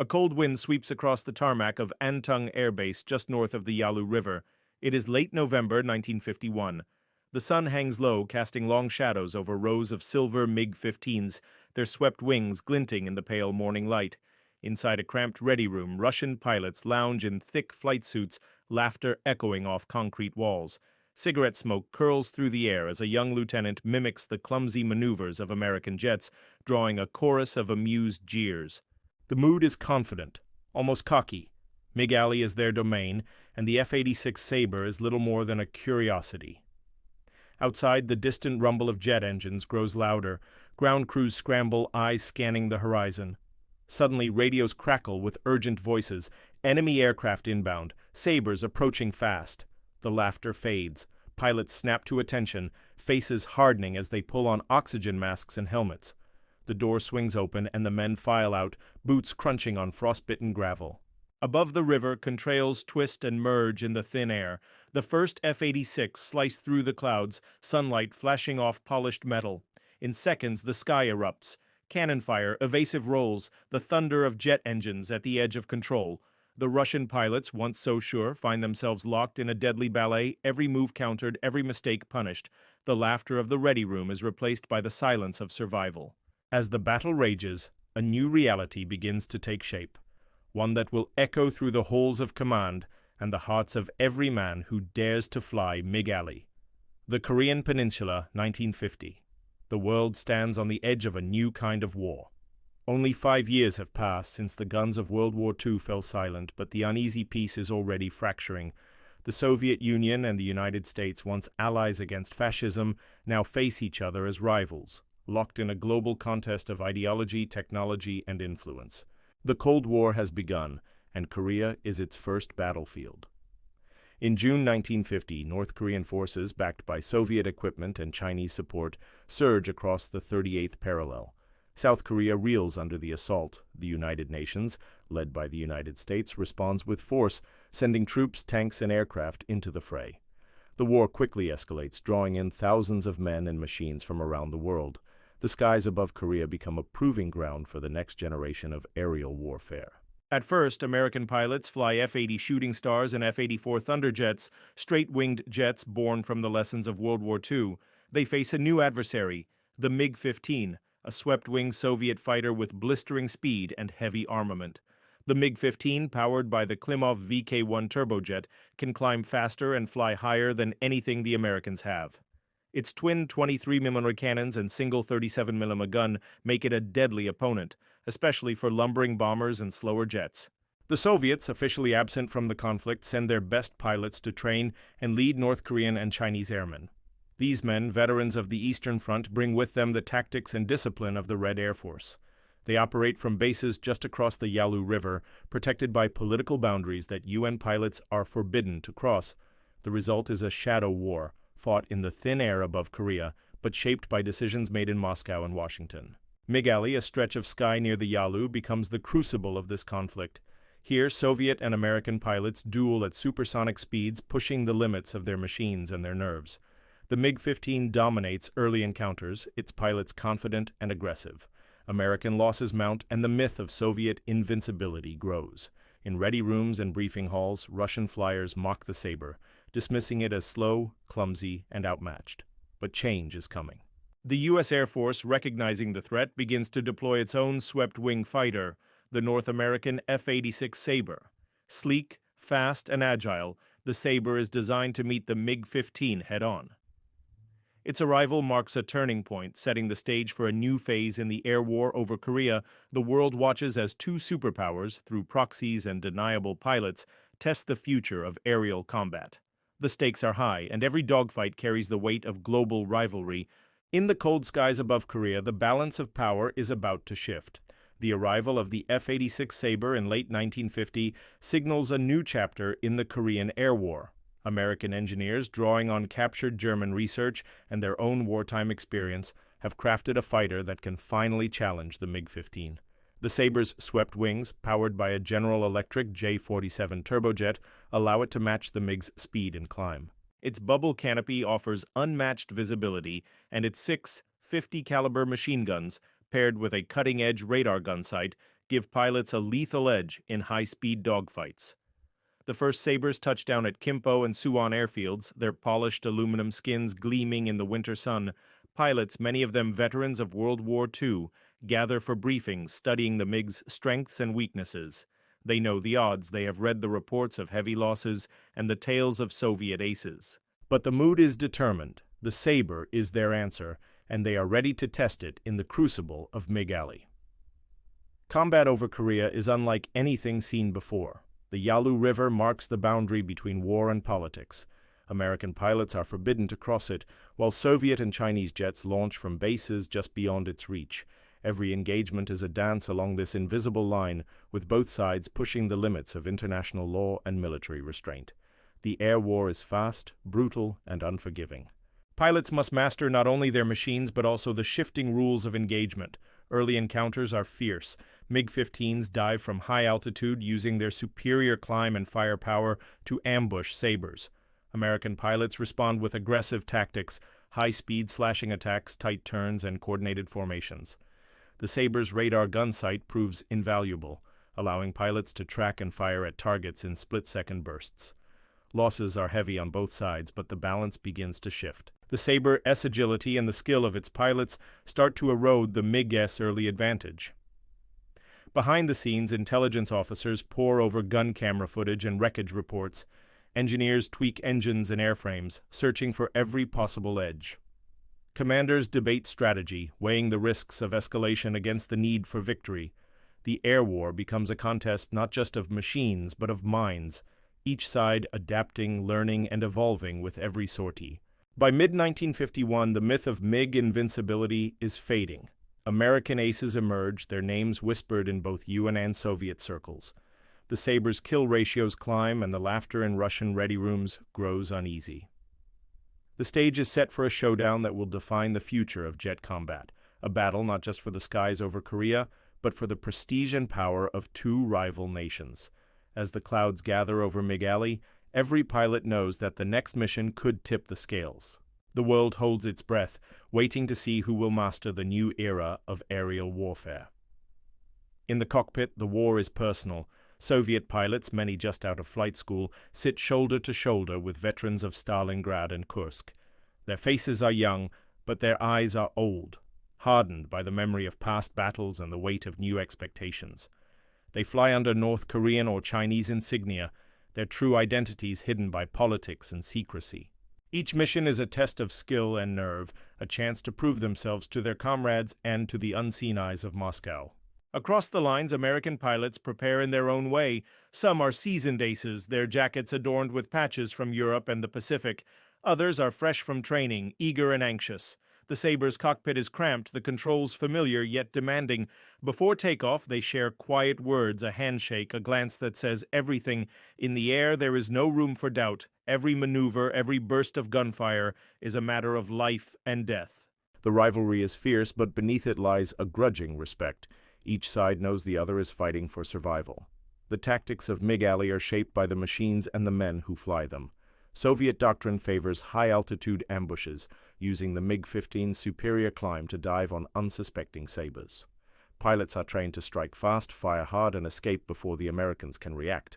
A cold wind sweeps across the tarmac of Antung Air Base just north of the Yalu River. It is late November 1951. The sun hangs low, casting long shadows over rows of silver MiG-15s, their swept wings glinting in the pale morning light. Inside a cramped ready room, Russian pilots lounge in thick flight suits, laughter echoing off concrete walls. Cigarette smoke curls through the air as a young lieutenant mimics the clumsy maneuvers of American jets, drawing a chorus of amused jeers. The mood is confident, almost cocky. MiG Alley is their domain, and the F-86 Sabre is little more than a curiosity. Outside, the distant rumble of jet engines grows louder. Ground crews scramble, eyes scanning the horizon. Suddenly, radios crackle with urgent voices. Enemy aircraft inbound, Sabres approaching fast. The laughter fades. Pilots snap to attention, faces hardening as they pull on oxygen masks and helmets. The door swings open and the men file out, boots crunching on frostbitten gravel. Above the river, contrails twist and merge in the thin air. The first F-86 slice through the clouds, sunlight flashing off polished metal. In seconds, the sky erupts. Cannon fire, evasive rolls, the thunder of jet engines at the edge of control. The Russian pilots, once so sure, find themselves locked in a deadly ballet, every move countered, every mistake punished. The laughter of the ready room is replaced by the silence of survival. As the battle rages, a new reality begins to take shape. One that will echo through the halls of command and the hearts of every man who dares to fly MiG Alley. The Korean Peninsula, 1950. The world stands on the edge of a new kind of war. Only 5 years have passed since the guns of World War II fell silent, but the uneasy peace is already fracturing. The Soviet Union and the United States, once allies against fascism, now face each other as rivals, locked in a global contest of ideology, technology, and influence. The Cold War has begun, and Korea is its first battlefield. In June 1950, North Korean forces, backed by Soviet equipment and Chinese support, surge across the 38th parallel. South Korea reels under the assault. The United Nations, led by the United States, responds with force, sending troops, tanks, and aircraft into the fray. The war quickly escalates, drawing in thousands of men and machines from around the world. The skies above Korea become a proving ground for the next generation of aerial warfare. At first, American pilots fly F-80 Shooting Stars and F-84 Thunderjets, straight-winged jets born from the lessons of World War II. They face a new adversary, the MiG-15, a swept-wing Soviet fighter with blistering speed and heavy armament. The MiG-15, powered by the Klimov VK-1 turbojet, can climb faster and fly higher than anything the Americans have. Its twin 23mm cannons and single 37mm gun make it a deadly opponent, especially for lumbering bombers and slower jets. The Soviets, officially absent from the conflict, send their best pilots to train and lead North Korean and Chinese airmen. These men, veterans of the Eastern Front, bring with them the tactics and discipline of the Red Air Force. They operate from bases just across the Yalu River, protected by political boundaries that UN pilots are forbidden to cross. The result is a shadow war, fought in the thin air above Korea, but shaped by decisions made in Moscow and Washington. MiG Alley, a stretch of sky near the Yalu, becomes the crucible of this conflict. Here, Soviet and American pilots duel at supersonic speeds, pushing the limits of their machines and their nerves. The MiG-15 dominates early encounters, its pilots confident and aggressive. American losses mount, and the myth of Soviet invincibility grows. In ready rooms and briefing halls, Russian flyers mock the Sabre, dismissing it as slow, clumsy, and outmatched. But change is coming. The U.S. Air Force, recognizing the threat, begins to deploy its own swept-wing fighter, the North American F-86 Sabre. Sleek, fast, and agile, the Sabre is designed to meet the MiG-15 head-on. Its arrival marks a turning point, setting the stage for a new phase in the air war over Korea. The world watches as two superpowers, through proxies and deniable pilots, test the future of aerial combat. The stakes are high, and every dogfight carries the weight of global rivalry. In the cold skies above Korea, the balance of power is about to shift. The arrival of the F-86 Sabre in late 1950 signals a new chapter in the Korean Air War. American engineers, drawing on captured German research and their own wartime experience, have crafted a fighter that can finally challenge the MiG-15. The Sabre's swept wings, powered by a General Electric J-47 turbojet, allow it to match the MiG's speed and climb. Its bubble canopy offers unmatched visibility, and its 6 50-caliber machine guns, paired with a cutting-edge radar gunsight, give pilots a lethal edge in high-speed dogfights. The first Sabres touched down at Kimpo and Suwon airfields, their polished aluminum skins gleaming in the winter sun. Pilots, many of them veterans of World War II, gather for briefings studying the MiG's strengths and weaknesses. They know the odds, they have read the reports of heavy losses and the tales of Soviet aces. But the mood is determined. The Sabre is their answer, and they are ready to test it in the crucible of MiG Alley. Combat over Korea is unlike anything seen before. The Yalu River marks the boundary between war and politics. American pilots are forbidden to cross it, while Soviet and Chinese jets launch from bases just beyond its reach. Every engagement is a dance along this invisible line, with both sides pushing the limits of international law and military restraint. The air war is fast, brutal, and unforgiving. Pilots must master not only their machines but also the shifting rules of engagement. Early encounters are fierce. MiG-15s dive from high altitude using their superior climb and firepower to ambush Sabres. American pilots respond with aggressive tactics, high-speed slashing attacks, tight turns, and coordinated formations. The Sabre's radar gunsight proves invaluable, allowing pilots to track and fire at targets in split-second bursts. Losses are heavy on both sides, but the balance begins to shift. The Sabre's agility and the skill of its pilots start to erode the MiG's early advantage. Behind the scenes, intelligence officers pore over gun camera footage and wreckage reports. Engineers tweak engines and airframes, searching for every possible edge. Commanders debate strategy, weighing the risks of escalation against the need for victory. The air war becomes a contest not just of machines, but of minds, each side adapting, learning, and evolving with every sortie. By mid-1951, the myth of MiG invincibility is fading. American aces emerge, their names whispered in both UN and Soviet circles. The Sabre's kill ratios climb, and the laughter in Russian ready rooms grows uneasy. The stage is set for a showdown that will define the future of jet combat, a battle not just for the skies over Korea, but for the prestige and power of two rival nations. As the clouds gather over MiG Alley, every pilot knows that the next mission could tip the scales. The world holds its breath, waiting to see who will master the new era of aerial warfare. In the cockpit, the war is personal. Soviet pilots, many just out of flight school, sit shoulder to shoulder with veterans of Stalingrad and Kursk. Their faces are young, but their eyes are old, hardened by the memory of past battles and the weight of new expectations. They fly under North Korean or Chinese insignia, their true identities hidden by politics and secrecy. Each mission is a test of skill and nerve, a chance to prove themselves to their comrades and to the unseen eyes of Moscow. Across the lines, American pilots prepare in their own way. Some are seasoned aces, their jackets adorned with patches from Europe and the Pacific. Others are fresh from training, eager and anxious. The Sabre's cockpit is cramped, the controls familiar yet demanding. Before takeoff, they share quiet words, a handshake, a glance that says everything. In the air, there is no room for doubt. Every maneuver, every burst of gunfire is a matter of life and death. The rivalry is fierce, but beneath it lies a grudging respect. Each side knows the other is fighting for survival. The tactics of MiG Alley are shaped by the machines and the men who fly them. Soviet doctrine favors high-altitude ambushes, using the MiG-15's superior climb to dive on unsuspecting Sabres. Pilots are trained to strike fast, fire hard, and escape before the Americans can react.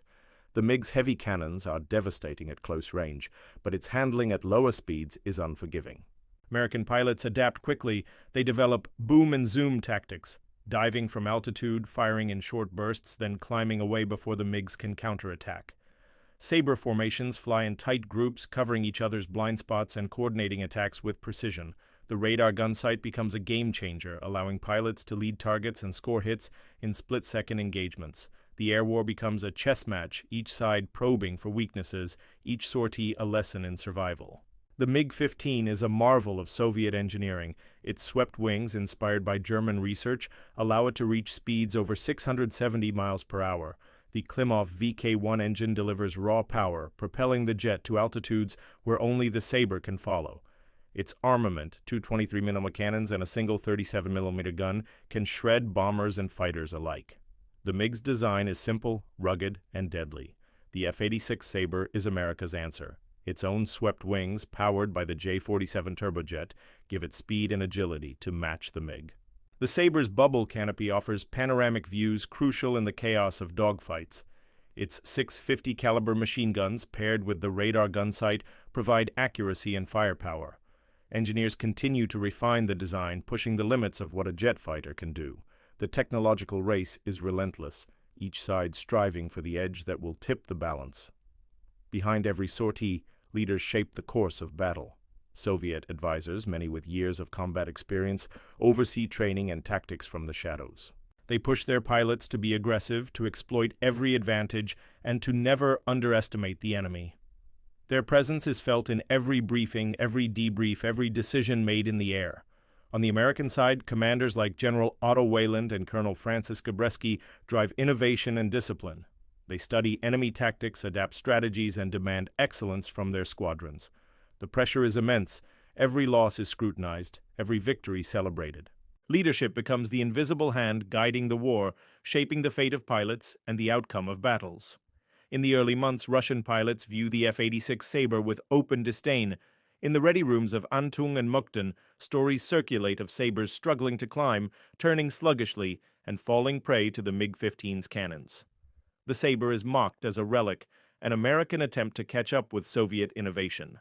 The MiG's heavy cannons are devastating at close range, but its handling at lower speeds is unforgiving. American pilots adapt quickly. They develop boom and zoom tactics, diving from altitude, firing in short bursts, then climbing away before the MiGs can counterattack. Sabre formations fly in tight groups, covering each other's blind spots and coordinating attacks with precision. The radar gunsight becomes a game-changer, allowing pilots to lead targets and score hits in split-second engagements. The air war becomes a chess match, each side probing for weaknesses, each sortie a lesson in survival. The MiG-15 is a marvel of Soviet engineering. Its swept wings, inspired by German research, allow it to reach speeds over 670 miles per hour. The Klimov VK-1 engine delivers raw power, propelling the jet to altitudes where only the Sabre can follow. Its armament, two 23mm cannons and a single 37mm gun, can shred bombers and fighters alike. The MiG's design is simple, rugged, and deadly. The F-86 Sabre is America's answer. Its own swept wings, powered by the J-47 turbojet, give it speed and agility to match the MiG. The Sabre's bubble canopy offers panoramic views crucial in the chaos of dogfights. Its 650 caliber machine guns, paired with the radar gunsight, provide accuracy and firepower. Engineers continue to refine the design, pushing the limits of what a jet fighter can do. The technological race is relentless, each side striving for the edge that will tip the balance. Behind every sortie, leaders shape the course of battle. Soviet advisors, many with years of combat experience, oversee training and tactics from the shadows. They push their pilots to be aggressive, to exploit every advantage, and to never underestimate the enemy. Their presence is felt in every briefing, every debrief, every decision made in the air. On the American side, commanders like General Otto Wayland and Colonel Francis Gabreski drive innovation and discipline. They study enemy tactics, adapt strategies, and demand excellence from their squadrons. The pressure is immense. Every loss is scrutinized, every victory celebrated. Leadership becomes the invisible hand guiding the war, shaping the fate of pilots and the outcome of battles. In the early months, Russian pilots view the F-86 Sabre with open disdain. In the ready rooms of Antung and Mukden, stories circulate of Sabres struggling to climb, turning sluggishly, and falling prey to the MiG-15's cannons. The Sabre is mocked as a relic, an American attempt to catch up with Soviet innovation.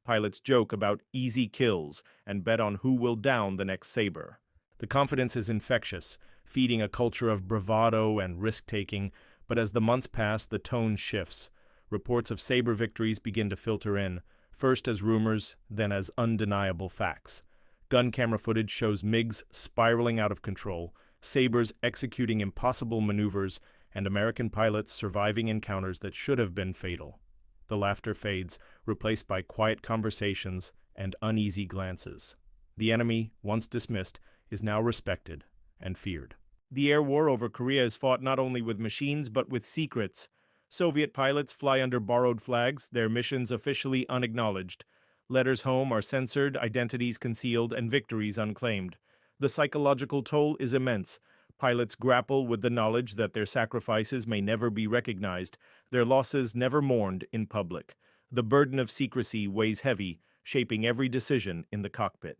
Pilots joke about easy kills and bet on who will down the next Sabre. The confidence is infectious, feeding a culture of bravado and risk-taking, but as the months pass, the tone shifts. Reports of Sabre victories begin to filter in, first as rumors, then as undeniable facts. Gun camera footage shows MiGs spiraling out of control, Sabres executing impossible maneuvers, and American pilots surviving encounters that should have been fatal. The laughter fades, replaced by quiet conversations and uneasy glances. The enemy, once dismissed, is now respected and feared. The air war over Korea is fought not only with machines but with secrets. Soviet pilots fly under borrowed flags, their missions officially unacknowledged. Letters home are censored, identities concealed, and victories unclaimed. The psychological toll is immense. Pilots grapple with the knowledge that their sacrifices may never be recognized, their losses never mourned in public. The burden of secrecy weighs heavy, shaping every decision in the cockpit.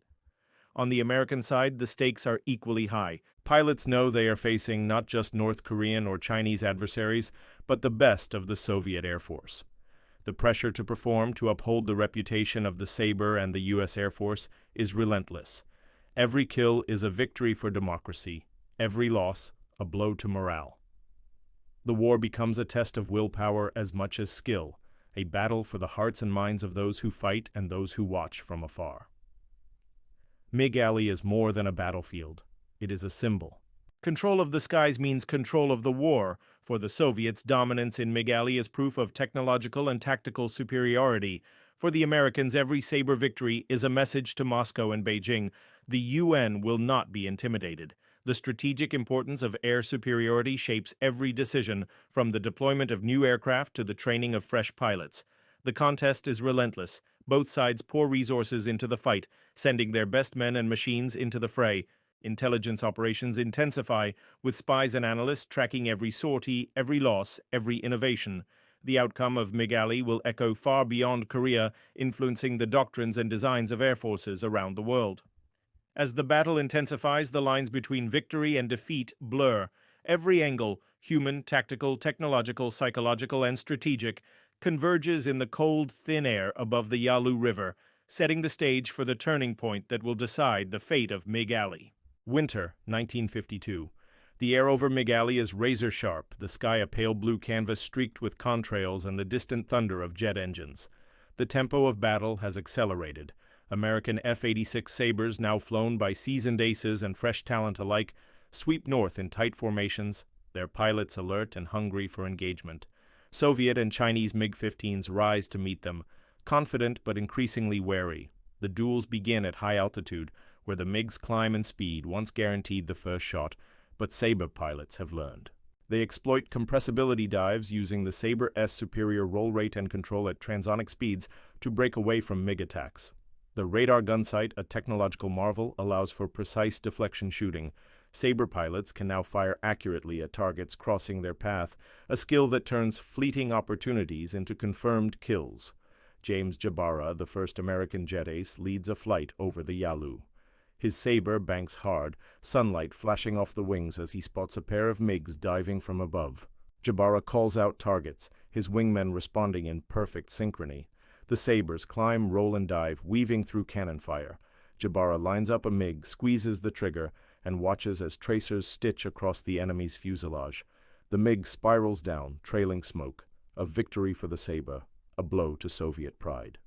On the American side, the stakes are equally high. Pilots know they are facing not just North Korean or Chinese adversaries, but the best of the Soviet Air Force. The pressure to perform, to uphold the reputation of the Sabre and the U.S. Air Force, is relentless. Every kill is a victory for democracy. Every loss, a blow to morale. The war becomes a test of willpower as much as skill, a battle for the hearts and minds of those who fight and those who watch from afar. MiG Alley is more than a battlefield. It is a symbol. Control of the skies means control of the war. For the Soviets, dominance in MiG Alley is proof of technological and tactical superiority. For the Americans, every Sabre victory is a message to Moscow and Beijing. The UN will not be intimidated. The strategic importance of air superiority shapes every decision, from the deployment of new aircraft to the training of fresh pilots. The contest is relentless. Both sides pour resources into the fight, sending their best men and machines into the fray. Intelligence operations intensify, with spies and analysts tracking every sortie, every loss, every innovation. The outcome of MiG Alley will echo far beyond Korea, influencing the doctrines and designs of air forces around the world. As the battle intensifies, the lines between victory and defeat blur. Every angle, human, tactical, technological, psychological, and strategic, converges in the cold, thin air above the Yalu River, setting the stage for the turning point that will decide the fate of MiG Alley. Winter, 1952. The air over MiG Alley is razor-sharp, the sky a pale blue canvas streaked with contrails and the distant thunder of jet engines. The tempo of battle has accelerated. American F-86 Sabres, now flown by seasoned aces and fresh talent alike, sweep north in tight formations, their pilots alert and hungry for engagement. Soviet and Chinese MiG-15s rise to meet them, confident but increasingly wary. The duels begin at high altitude, where the MiGs climb in speed, once guaranteed the first shot, but Sabre pilots have learned. They exploit compressibility dives using the Sabre-S superior roll rate and control at transonic speeds to break away from MiG attacks. The radar gunsight, a technological marvel, allows for precise deflection shooting. Sabre pilots can now fire accurately at targets crossing their path, a skill that turns fleeting opportunities into confirmed kills. James Jabara, the first American jet ace, leads a flight over the Yalu. His Sabre banks hard, sunlight flashing off the wings as he spots a pair of MiGs diving from above. Jabara calls out targets, his wingmen responding in perfect synchrony. The Sabres climb, roll, and dive, weaving through cannon fire. Jabara lines up a MiG, squeezes the trigger, and watches as tracers stitch across the enemy's fuselage. The MiG spirals down, trailing smoke. A victory for the Sabre, a blow to Soviet pride.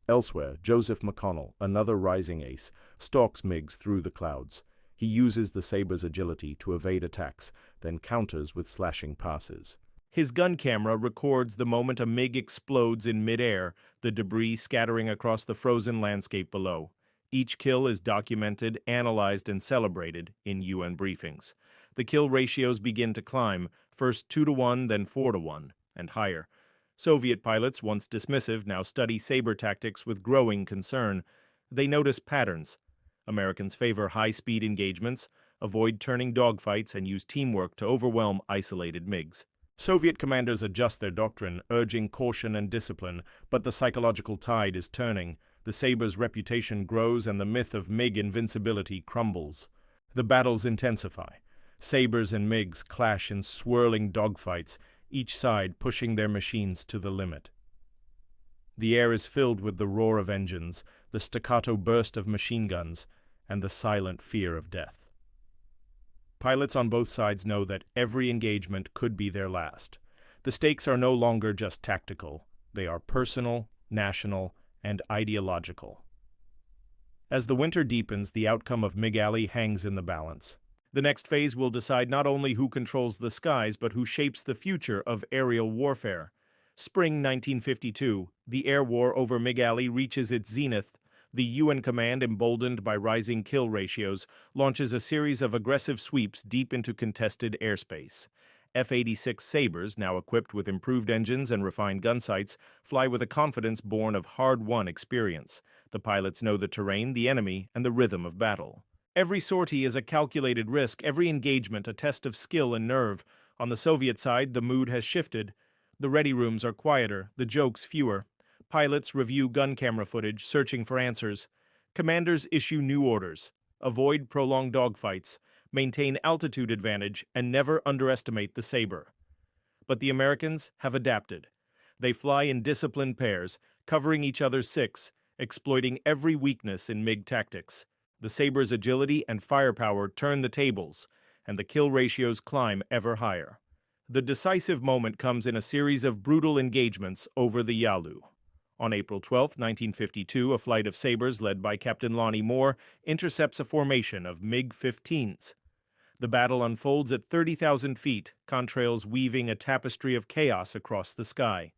Elsewhere, Joseph McConnell, another rising ace, stalks MiGs through the clouds. He uses the Sabre's agility to evade attacks, then counters with slashing passes. His gun camera records the moment a MiG explodes in midair, the debris scattering across the frozen landscape below. Each kill is documented, analyzed, and celebrated in UN briefings. The kill ratios begin to climb, first 2-to-1, then 4-to-1, and higher. Soviet pilots, once dismissive, now study Sabre tactics with growing concern. They notice patterns. Americans favor high-speed engagements, avoid turning dogfights, and use teamwork to overwhelm isolated MiGs. Soviet commanders adjust their doctrine, urging caution and discipline, but the psychological tide is turning. The Sabre's reputation grows and the myth of MiG invincibility crumbles. The battles intensify. Sabres and MiGs clash in swirling dogfights, each side pushing their machines to the limit. The air is filled with the roar of engines, the staccato burst of machine guns, and the silent fear of death. Pilots on both sides know that every engagement could be their last. The stakes are no longer just tactical. They are personal, national, and ideological. As the winter deepens, the outcome of MiG Alley hangs in the balance. The next phase will decide not only who controls the skies, but who shapes the future of aerial warfare. Spring 1952, the air war over MiG Alley reaches its zenith. The UN command, emboldened by rising kill ratios, launches a series of aggressive sweeps deep into contested airspace. F-86 Sabres, now equipped with improved engines and refined gunsights, fly with a confidence born of hard-won experience. The pilots know the terrain, the enemy, and the rhythm of battle. Every sortie is a calculated risk, every engagement a test of skill and nerve. On the Soviet side, the mood has shifted. The ready rooms are quieter, the jokes fewer. Pilots review gun camera footage, searching for answers. Commanders issue new orders. Avoid prolonged dogfights, maintain altitude advantage, and never underestimate the Sabre. But the Americans have adapted. They fly in disciplined pairs, covering each other's six, exploiting every weakness in MiG tactics. The Sabre's agility and firepower turn the tables, and the kill ratios climb ever higher. The decisive moment comes in a series of brutal engagements over the Yalu. On April 12, 1952, a flight of Sabres led by Captain Lonnie Moore intercepts a formation of MiG-15s. The battle unfolds at 30,000 feet, contrails weaving a tapestry of chaos across the sky.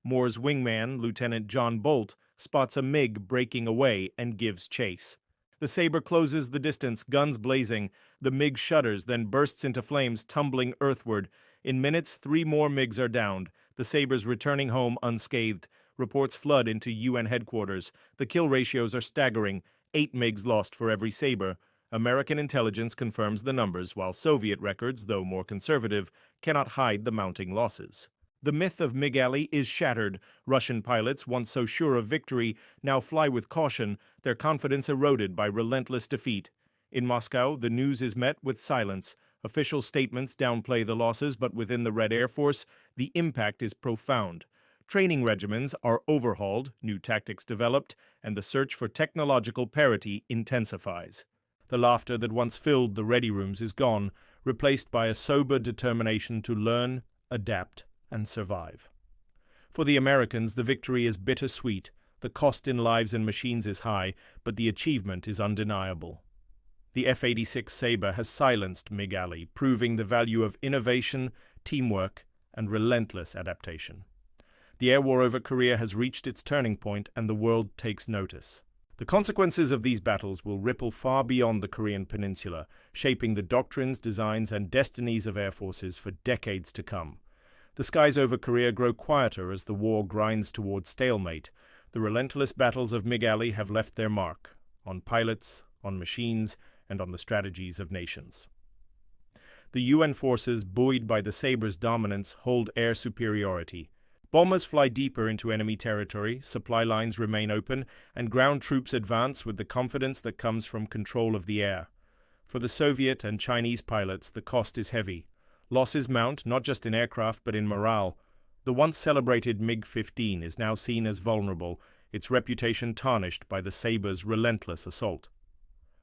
Moore's wingman, Lieutenant John Bolt, spots a MiG breaking away and gives chase. The Sabre closes the distance, guns blazing. The MiG shudders, then bursts into flames, tumbling earthward. In minutes, 3 more MiGs are downed, the Sabres returning home unscathed. Reports flood into UN headquarters. The kill ratios are staggering, 8 MiGs lost for every Sabre. American intelligence confirms the numbers, while Soviet records, though more conservative, cannot hide the mounting losses. The myth of MiG Alley is shattered. Russian pilots, once so sure of victory, now fly with caution, their confidence eroded by relentless defeat. In Moscow, the news is met with silence. Official statements downplay the losses, but within the Red Air Force, the impact is profound. Training regimens are overhauled, new tactics developed, and the search for technological parity intensifies. The laughter that once filled the ready rooms is gone, replaced by a sober determination to learn, adapt, and survive. For the Americans, the victory is bittersweet. The cost in lives and machines is high, but the achievement is undeniable. The F-86 Sabre has silenced MiG Alley, proving the value of innovation, teamwork, and relentless adaptation. The air war over Korea has reached its turning point, and the world takes notice. The consequences of these battles will ripple far beyond the Korean peninsula, shaping the doctrines, designs, and destinies of air forces for decades to come. The skies over Korea grow quieter as the war grinds toward stalemate. The relentless battles of MiG Alley have left their mark on pilots, on machines, and on the strategies of nations. The UN forces, buoyed by the Sabre's dominance, hold air superiority. Bombers fly deeper into enemy territory, supply lines remain open, and ground troops advance with the confidence that comes from control of the air. For the Soviet and Chinese pilots, the cost is heavy. Losses mount not just in aircraft but in morale. The once celebrated MiG-15 is now seen as vulnerable, its reputation tarnished by the Sabre's relentless assault.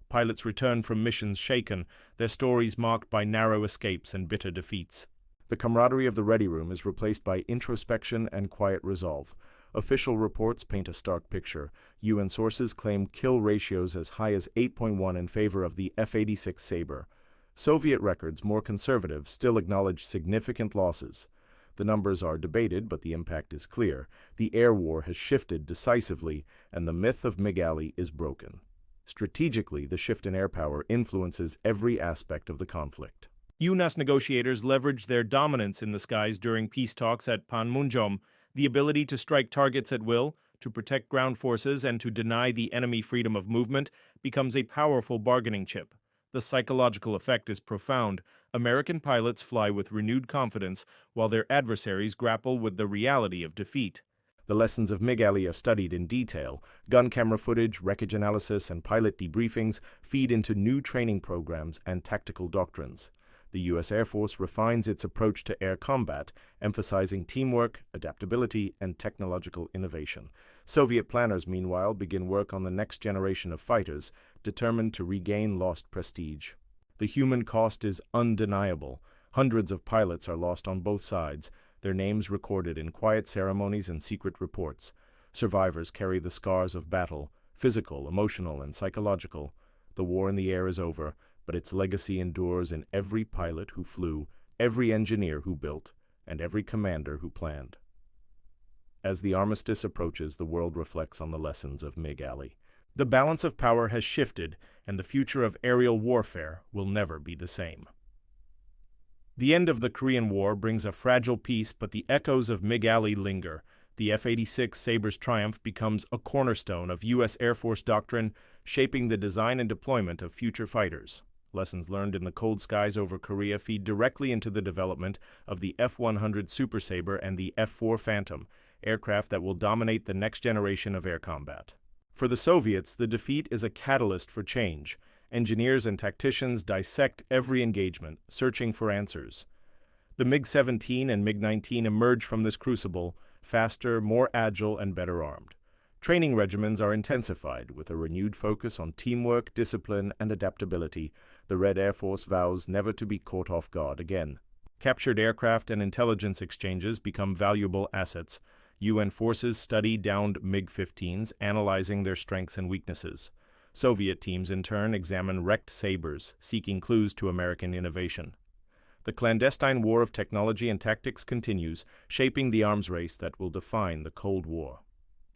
Pilots return from missions shaken, their stories marked by narrow escapes and bitter defeats. The camaraderie of the ready room is replaced by introspection and quiet resolve. Official reports paint a stark picture. UN sources claim kill ratios as high as 8.1 in favor of the F-86 Sabre. Soviet records, more conservative, still acknowledge significant losses. The numbers are debated, but the impact is clear. The air war has shifted decisively, and the myth of MiG Alley is broken. Strategically, the shift in air power influences every aspect of the conflict. U.S. negotiators leveraged their dominance in the skies during peace talks at Panmunjom. The ability to strike targets at will, to protect ground forces, and to deny the enemy freedom of movement becomes a powerful bargaining chip. The psychological effect is profound. American pilots fly with renewed confidence, while their adversaries grapple with the reality of defeat. The lessons of MiG Alley are studied in detail. Gun camera footage, wreckage analysis, and pilot debriefings feed into new training programs and tactical doctrines. The U.S. Air Force refines its approach to air combat, emphasizing teamwork, adaptability, and technological innovation. Soviet planners, meanwhile, begin work on the next generation of fighters, determined to regain lost prestige. The human cost is undeniable. Hundreds of pilots are lost on both sides, their names recorded in quiet ceremonies and secret reports. Survivors carry the scars of battle, physical, emotional, and psychological. The war in the air is over, but its legacy endures in every pilot who flew, every engineer who built, and every commander who planned. As the armistice approaches, the world reflects on the lessons of MiG Alley. The balance of power has shifted, and the future of aerial warfare will never be the same. The end of the Korean War brings a fragile peace, but the echoes of MiG Alley linger. The F-86 Sabre's triumph becomes a cornerstone of U.S. Air Force doctrine, shaping the design and deployment of future fighters. Lessons learned in the cold skies over Korea feed directly into the development of the F-100 Super Sabre and the F-4 Phantom, aircraft that will dominate the next generation of air combat. For the Soviets, the defeat is a catalyst for change. Engineers and tacticians dissect every engagement, searching for answers. The MiG-17 and MiG-19 emerge from this crucible, faster, more agile, and better armed. Training regimens are intensified, with a renewed focus on teamwork, discipline, and adaptability. The Red Air Force vows never to be caught off guard again. Captured aircraft and intelligence exchanges become valuable assets. UN forces study downed MiG-15s, analyzing their strengths and weaknesses. Soviet teams, in turn, examine wrecked Sabres, seeking clues to American innovation. The clandestine war of technology and tactics continues, shaping the arms race that will define the Cold War.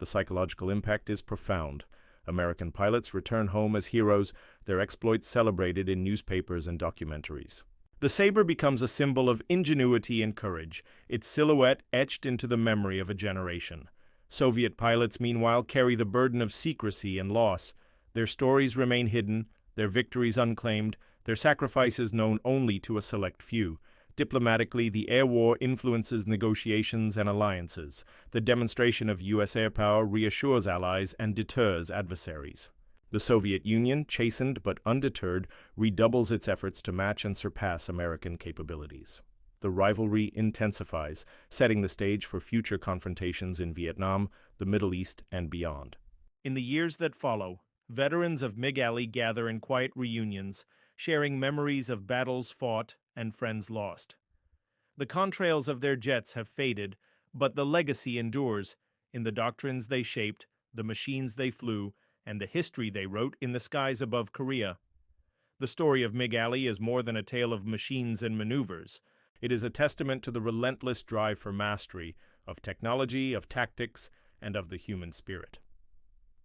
The psychological impact is profound. American pilots return home as heroes, their exploits celebrated in newspapers and documentaries. The Sabre becomes a symbol of ingenuity and courage, its silhouette etched into the memory of a generation. Soviet pilots, meanwhile, carry the burden of secrecy and loss. Their stories remain hidden, their victories unclaimed, their sacrifices known only to a select few. Diplomatically, the air war influences negotiations and alliances. The demonstration of U.S. air power reassures allies and deters adversaries. The Soviet Union, chastened but undeterred, redoubles its efforts to match and surpass American capabilities. The rivalry intensifies, setting the stage for future confrontations in Vietnam, the Middle East, and beyond. In the years that follow, veterans of MiG Alley gather in quiet reunions, sharing memories of battles fought and friends lost. The contrails of their jets have faded, but the legacy endures in the doctrines they shaped, the machines they flew, and the history they wrote in the skies above Korea. The story of MiG Alley is more than a tale of machines and maneuvers. It is a testament to the relentless drive for mastery, of technology, of tactics, and of the human spirit.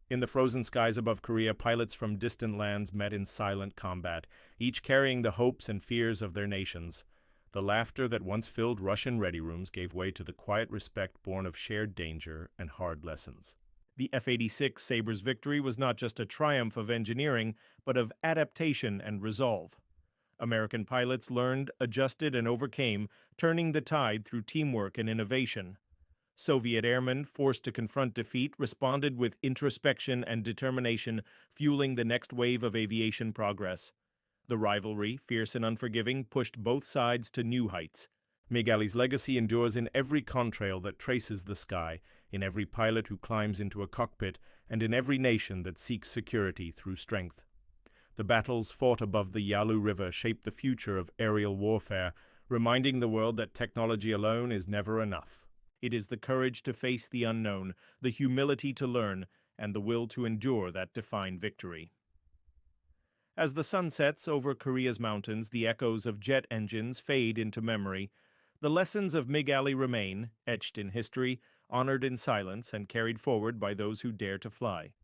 In the frozen skies above Korea, pilots from distant lands met in silent combat, each carrying the hopes and fears of their nations. The laughter that once filled Russian ready rooms gave way to the quiet respect born of shared danger and hard lessons. The F-86 Sabre's victory was not just a triumph of engineering, but of adaptation and resolve. American pilots learned, adjusted, and overcame, turning the tide through teamwork and innovation. Soviet airmen, forced to confront defeat, responded with introspection and determination, fueling the next wave of aviation progress. The rivalry, fierce and unforgiving, pushed both sides to new heights. MiG Alley's legacy endures in every contrail that traces the sky, in every pilot who climbs into a cockpit, and in every nation that seeks security through strength. The battles fought above the Yalu River shaped the future of aerial warfare, reminding the world that technology alone is never enough. It is the courage to face the unknown, the humility to learn, and the will to endure that define victory. As the sun sets over Korea's mountains, the echoes of jet engines fade into memory. The lessons of MiG Alley remain, etched in history, honored in silence, and carried forward by those who dare to fly.